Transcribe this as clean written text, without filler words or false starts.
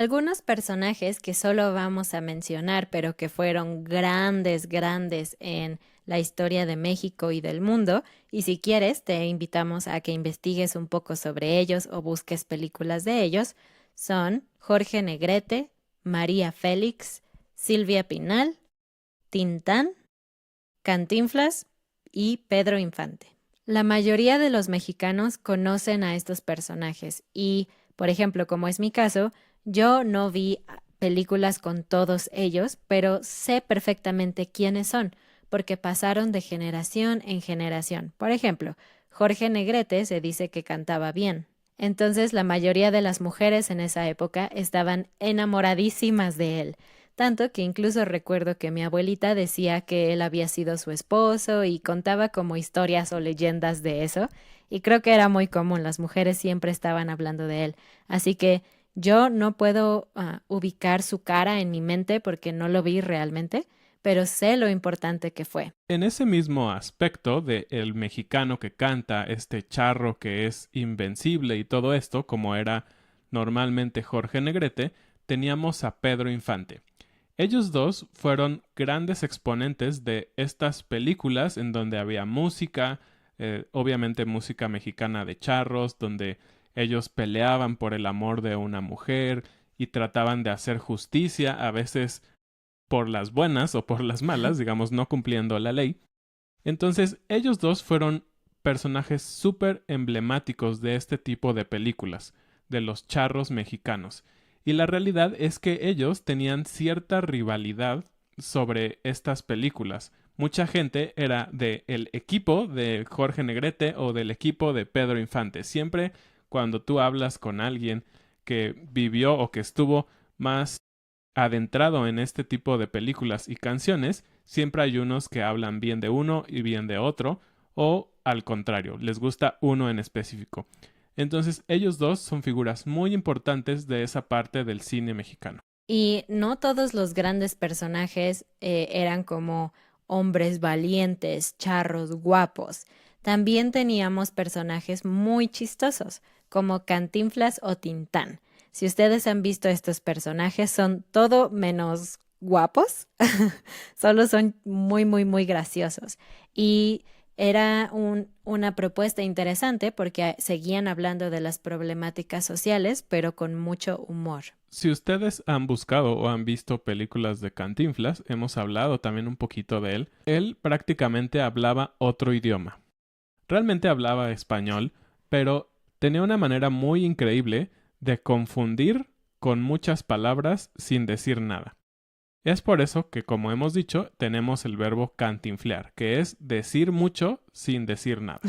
Algunos personajes que solo vamos a mencionar, pero que fueron grandes, grandes en la historia de México y del mundo, y si quieres, te invitamos a que investigues un poco sobre ellos o busques películas de ellos, son Jorge Negrete, María Félix, Silvia Pinal, Tintán, Cantinflas y Pedro Infante. La mayoría de los mexicanos conocen a estos personajes y, por ejemplo, como es mi caso, yo no vi películas con todos ellos, pero sé perfectamente quiénes son, porque pasaron de generación en generación. Por ejemplo, Jorge Negrete se dice que cantaba bien. Entonces la mayoría de las mujeres en esa época estaban enamoradísimas de él, tanto que incluso recuerdo que mi abuelita decía que él había sido su esposo y contaba como historias o leyendas de eso, y creo que era muy común, las mujeres siempre estaban hablando de él. Así que yo no puedo ubicar su cara en mi mente porque no lo vi realmente, pero sé lo importante que fue. En ese mismo aspecto de el mexicano que canta, este charro que es invencible y todo esto, como era normalmente Jorge Negrete, teníamos a Pedro Infante. Ellos dos fueron grandes exponentes de estas películas en donde había música, obviamente música mexicana de charros, donde ellos peleaban por el amor de una mujer y trataban de hacer justicia, a veces por las buenas o por las malas, digamos, no cumpliendo la ley. Entonces, ellos dos fueron personajes súper emblemáticos de este tipo de películas, de los charros mexicanos. Y la realidad es que ellos tenían cierta rivalidad sobre estas películas. Mucha gente era del equipo de Jorge Negrete o del equipo de Pedro Infante. Siempre cuando tú hablas con alguien que vivió o que estuvo más adentrado en este tipo de películas y canciones, siempre hay unos que hablan bien de uno y bien de otro, o al contrario, les gusta uno en específico. Entonces, ellos dos son figuras muy importantes de esa parte del cine mexicano. Y no todos los grandes personajes eran como hombres valientes, charros, guapos. También teníamos personajes muy chistosos, como Cantinflas o Tintán. Si ustedes han visto estos personajes, son todo menos guapos, solo son muy, muy, muy graciosos. Y era una propuesta interesante porque seguían hablando de las problemáticas sociales, pero con mucho humor. Si ustedes han buscado o han visto películas de Cantinflas, hemos hablado también un poquito de él. Él prácticamente hablaba otro idioma. Realmente hablaba español, pero tenía una manera muy increíble de confundir con muchas palabras sin decir nada. Es por eso que, como hemos dicho, tenemos el verbo cantinflear, que es decir mucho sin decir nada.